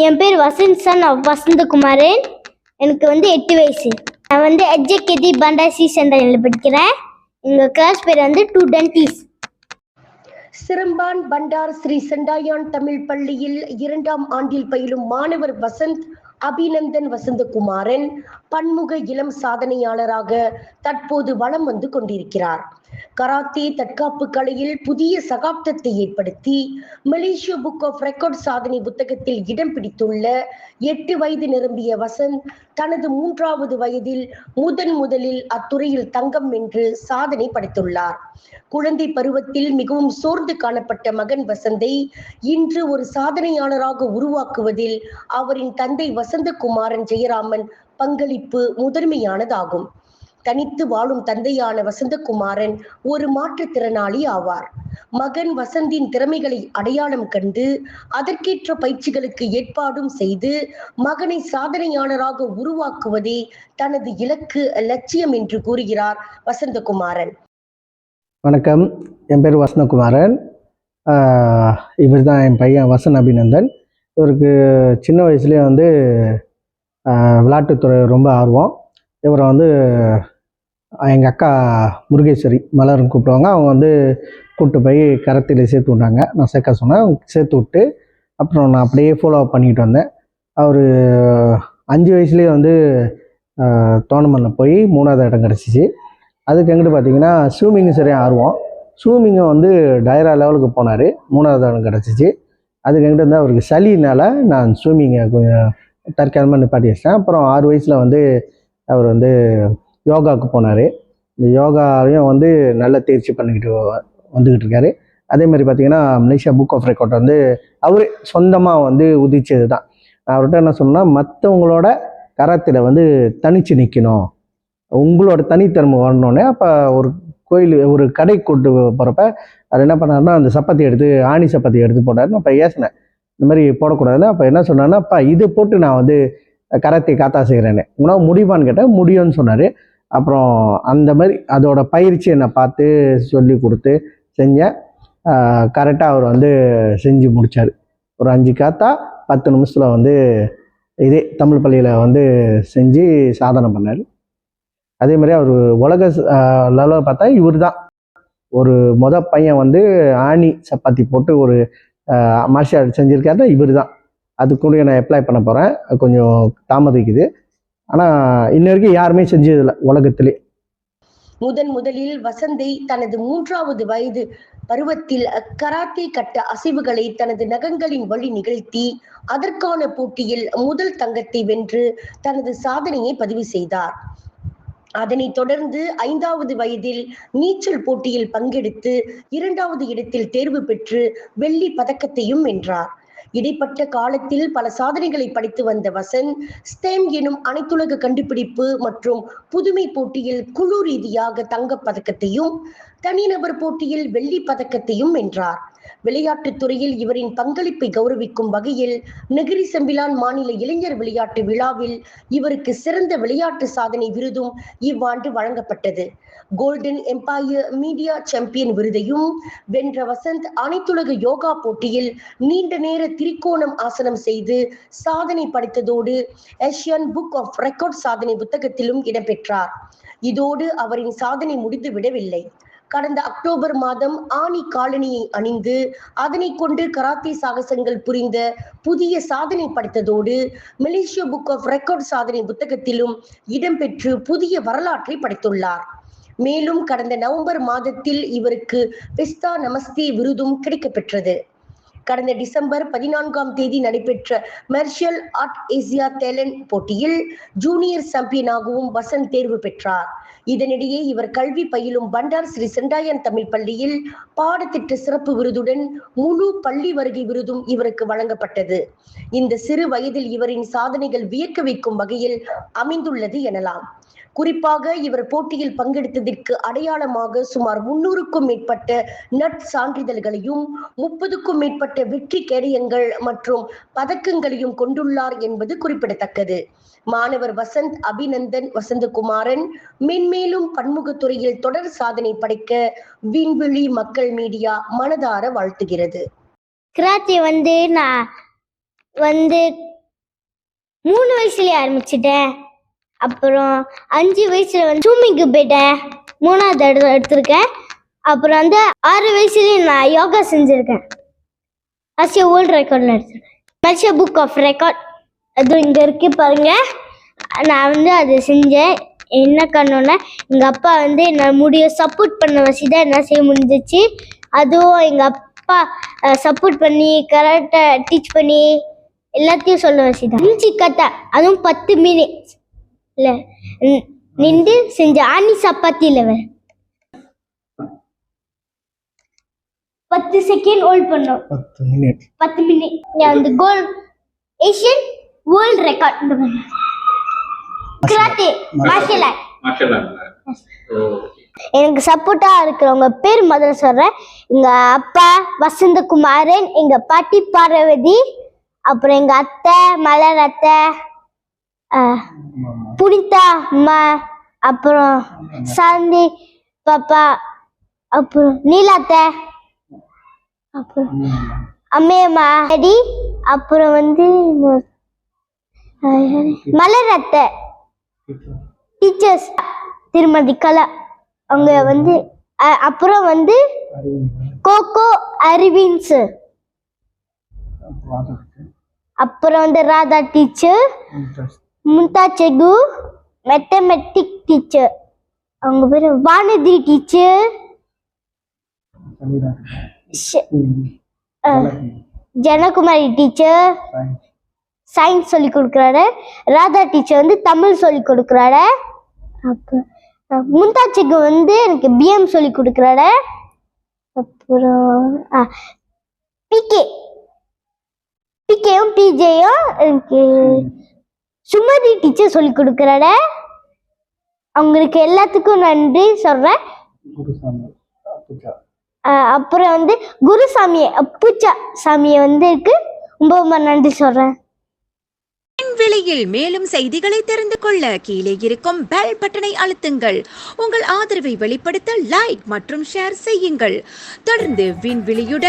என் பேர் Vasanth son of Vasanthakumaran. எனக்கு 8 வயசு. நான் எஜ்ஜகேதி பண்டா சி சென்டரில் படிக்கிறேன். எங்கள் கிளாஸ் பேர் 2 டென்டிஸ். சிரம்பான் பண்டார் ஸ்ரீ செண்டாயான் தமிழ் பள்ளியில் 2ஆம் ஆண்டில் பயிலும் மாணவர் வசந்த் அபிநந்தன் வசந்தகுமாரன் பன்முக இளம் சாதனையாளராக தற்போது வலம் வந்து கொண்டிருக்கிறார். கராத்தே தற்காப்பு கலையில் புதிய சகாப்தத்தை ஏற்படுத்தி மலேசிய புக் ஆஃப் ரெக்கார்ட் சாதனை புத்தகத்தில் இடம் பிடித்துள்ள 8 வயது நிரம்பிய வசந்த் தனது 3வது வயதில் முதலில் அத்துறையில் தங்கம் வென்று சாதனை படைத்துள்ளார். குழந்தை பருவத்தில் மிகவும் சோர்ந்து காணப்பட்ட மகன் வசந்தை இன்று ஒரு சாதனையாளராக உருவாக்குவதில் அவரின் தந்தை வசந்தகுமாரன் ஜெயராமன் பங்களிப்பு முதன்மையானதாகும். தனித்து வாழும் தந்தையான வசந்தகுமாரன் ஒரு மாற்றுத்திறனாளி ஆவார். மகன் வசந்தின் திறமைகளை அடையாளம் கண்டு அதற்கேற்ற பயிற்சிகளுக்கு ஏற்பாடும் செய்து மகனை சாதனையாளராக உருவாக்குவதே தனது இலக்கு லட்சியம் என்று கூறுகிறார் வசந்தகுமாரன். வணக்கம், என் பேர் வசந்தகுமாரன். இவர் தான் என் பையன் வசந்த் அபிநந்தன். இவருக்கு சின்ன வயசுலேயே விளையாட்டுத்துறை ரொம்ப ஆர்வம். இவரை எங்கள் அக்கா முருகேஸ்வரி மலர்னு கூப்பிடுவாங்க. அவங்க கூப்பிட்டு போய் கராத்தேல சேர்த்து விட்டாங்க. நான் சேர்க்க சொன்னேன், சேர்த்து விட்டு அப்புறம் நான் அப்படியே ஃபாலோ அப் பண்ணிக்கிட்டு வந்தேன். அவர் 5 வயசுலேயே டோர்னமெண்ட்டில் போய் 3வது இடம் கிடச்சிச்சு. அதுக்கு எங்கிட்ட பார்த்தீங்கன்னா ஸ்விம்மிங்கு சரியாக ஆர்வம். ஸ்விம்மிங்கை டைரா லெவலுக்கு போனார், 3வது இடம் கிடச்சிச்சு. அதுக்கு எங்கிட்ட அவருக்கு சளினால் நான் ஸ்விம்மிங்கை கொஞ்சம் தற்காலமாக நிப்பாட்டி வச்சிட்டேன். அப்புறம் 6 வயசில் அவர் யோகாவுக்கு போனார். இந்த யோகாவையும் நல்ல தேர்ச்சி பண்ணிக்கிட்டு வந்துக்கிட்டு இருக்காரு. அதே மாதிரி பார்த்தீங்கன்னா மலேசியா புக் ஆஃப் ரெக்கார்ட் அவரே சொந்தமாக உதிச்சது தான். அவர்கிட்ட என்ன சொன்னால், மற்றவங்களோட கராத்தில் தனித்து நிற்கணும், உங்களோட தனித்திறமை வரணுன்னே. அப்போ ஒரு கடை கூட்டு போகிறப்ப அவர் என்ன பண்ணாருன்னா, அந்த சப்பாத்தி எடுத்து ஆணி சப்பாத்தி எடுத்து போட்டார். அப்போ ஏசினேன், இந்த மாதிரி போடக்கூடாதுன்னு. அப்போ என்ன சொன்னார்னா, அப்பா இது போட்டு நான் கராத்தே காத்தா செய்கிறேன்னு. உங்களால் முடியுமான்னு கேட்டேன். முடியும்னு சொன்னார். அப்புறம் அந்த மாதிரி அதோட பயிற்சி என்னை பார்த்து சொல்லி கொடுத்து செஞ்சேன். கரெக்டாக அவர் செஞ்சு முடித்தார். ஒரு 5 காத்தா 10 நிமிஷத்தில் இதே தமிழ் பள்ளியில் செஞ்சு சாதனை பண்ணார். அதே மாதிரி அவர் உலக லெவலில் பார்த்தா இவர் தான் ஒரு பையன் ஆணி சப்பாத்தி போட்டு ஒரு மார்ஷியல் ஆர்ட் செஞ்சுருக்காருன்னா இவர் தான். அதுக்குள்ளே நான் அப்ளை பண்ண போகிறேன். கொஞ்சம் தாமதிக்குது. ஆனால் இன்ன வரைக்கும் யாருமே செஞ்சதில்லை உலகத்திலே. முதலில் வசந்தை தனது 3வது வயது பருவத்தில் கராத்தே கட்ட அசைவுகளை தனது நகங்களின் வழி நிகழ்த்தி அதற்கான போட்டியில் முதல் தங்கத்தை வென்று தனது சாதனையை பதிவு செய்தார். அதனைத் தொடர்ந்து 5வது வயதில் நீச்சல் போட்டியில் பங்கெடுத்து 2வது இடத்தில் தேர்வு பெற்று வெள்ளி பதக்கத்தையும் வென்றார். இடைப்பட்ட காலத்தில் பல சாதனைகளை படைத்து வந்த வசந்த் ஸ்டெம் எனும் அனைத்துலக கண்டுபிடிப்பு மற்றும் புதுமை போட்டியில் குழு ரீதியாக தங்கப் பதக்கத்தையும் தனிநபர் போட்டியில் வெள்ளி பதக்கத்தையும் வென்றார். விளையாட்டுத் துறையில் இவரின் பங்களிப்பை கௌரவிக்கும் வகையில் நெகிரி செம்பிலான் மாநில இளைஞர் விளையாட்டு விழாவில் இவருக்கு சிறந்த விளையாட்டு சாதனை விருதும் இவ்வாண்டு வழங்கப்பட்டது. கோல்டன் எம்பையர் மீடியா சாம்பியன் விருதையும் வென்ற வசந்த் அனைத்துலக யோகா போட்டியில் நீண்ட நேர திரிகோணம் ஆசனம் செய்து சாதனை படைத்ததோடு ஏசியன் புக் ஆஃப் ரெக்கார்ட் சாதனை புத்தகத்திலும் இடம்பெற்றார். இதோடு அவரின் சாதனை முடிந்து விடவில்லை. கடந்த அக்டோபர் மாதம் ஆணி காலணியை அணிந்து அதனை கொண்டு கராத்தே சாகசங்கள் புரிந்த புதிய சாதனை படைத்ததோடு மலேசிய புக் ஆஃப் ரெக்கார்ட் சாதனை புத்தகத்திலும் இடம்பெற்று புதிய வரலாற்றை படைத்துள்ளார். மேலும் கடந்த நவம்பர் மாதத்தில் இவருக்கு பெஸ்தா நமஸ்தே விருதும் கிடைக்கப்பெற்றது. கடந்த டிசம்பர் 14ஆம் தேதி நடைபெற்ற மார்ஷியல் ஆர்ட் ஏசியா டேலண்ட் போட்டியில் ஜூனியர் சாம்பியனாகவும் வசந்த் தேர்வு பெற்றார். இதனிடையே இவர் கல்வி பயிலும் பண்டார் ஸ்ரீ செண்டாயான் தமிழ் பள்ளியில் பாடத்திட்ட சிறப்பு விருதுடன் முழு பள்ளி வருகை விருதும் இவருக்கு வழங்கப்பட்டது. இந்த சிறு வயதில் இவரின் சாதனைகள் வியக்க வைக்கும் வகையில் அமைந்துள்ளது எனலாம். குறிப்பாக இவர் போட்டியில் பங்கெடுத்ததற்கு அடையாளமாக சுமார் 300க்கும் மேற்பட்ட சான்றிதழ்களையும் 30க்கும் மேற்பட்ட வெற்றி கேடயங்கள் மற்றும் பதக்கங்களையும் கொண்டுள்ளார் என்பது குறிப்பிடத்தக்கது. மாணவர் வசந்த் அபிநந்தன் வசந்தகுமாரன் மென்மேலும் பன்முகத்துறையில் தொடர் சாதனை படைக்க விண்வெளி மக்கள் மீடியா மனதார வாழ்த்துகிறது. கராத்தே நான் வந்து 3 வயசுலயே ஆரம்பிச்சிட்டேன். அப்புறம் 5 வயசுல வந்து ஸ்விம்மிங்க்கு போயிட்டேன். 3வது இடம் எடுத்திருக்கேன். அப்புறம் வந்து 6 வயசுலயே நான் யோகா செஞ்சிருக்கேன். ஆசியா வேர்ல்ட் ரெக்கார்டில் எடுத்திருக்கேன். மலேசியா புக் ஆஃப் ரெக்கார்ட் அதுவும் இங்கே இருக்கு பாருங்க. நான் வந்து அதை செஞ்சேன். என்ன காரணம்னா எங்கள் அப்பா வந்து நான் முடிய சப்போர்ட் பண்ண வச்சு தான் என்ன செய்ய முடிஞ்சிச்சு. அதுவும் எங்கள் அப்பா சப்போர்ட் பண்ணி கரெக்டாக டீச் பண்ணி எல்லாத்தையும் சொல்ல வச்சு தான் மிஞ்சி கதை. அதுவும் 10 மினிட்ஸ் இல்லை நின்று செஞ்ச ஆணி சப்பாத்தியில் 10 செகண்ட் ஹோல்ட் பண்ணோம். 10 மினிட் அந்த goal Asian world record. Karate martial art. எனக்கு சப்போர்ட்டா இருக்கிறவங்க பேர் முதல்ல சொல்றேன். எங்க அப்பா வசந்தகுமாரன், எங்க பாட்டி பார்வதி, அப்புறம் எங்க அத்தை மலர் அத்தை, புனிதா அம்மா, அப்புறம் சாந்தி பாப்பா, அப்புறம் நீலாத்தை, அப்புறம் அம்மையம்மா அடி, அப்புறம் வந்து மலர் அத்தை டீச்சர்ஸ் திருமதி கலா அவங்க வந்து, அப்புறம் வந்து கோகோ அரவிந்த், அப்புறம் வந்து ராதா டீச்சர், மும்தா செகு மேத்தமெட்டிக் டீச்சர், அவங்க பேர் வானதி டீச்சர், ஜனகுமாரி டீச்சர் சயின்ஸ் சொல்லி கொடுக்குறாரு, ராதா டீச்சர் வந்து தமிழ் சொல்லி கொடுக்குறாரு, அப்புறம் மும்தாஜுக்கு வந்து எனக்கு பிஎம் சொல்லி கொடுக்குறாரு, அப்புறம் பிகேயும் பிஜேயும் எனக்கு சுமதி டீச்சர் சொல்லி கொடுக்குறாரு. அவங்களுக்கு எல்லாத்துக்கும் நன்றி சொல்றேன். அப்புறம் வந்து குருசாமி பூச்சா சாமியை வந்து ரொம்ப நன்றி சொல்றேன். விலையில் மேலும் செய்திகளை தெரிந்து கொள்ள கீழே இருக்கும் பெல் பட்டனை அழுத்துங்கள். உங்கள் ஆதரவை வெளிப்படுத்த லைக் மற்றும் ஷேர் செய்யுங்கள். தொடர்ந்து விண்வெளியுடன்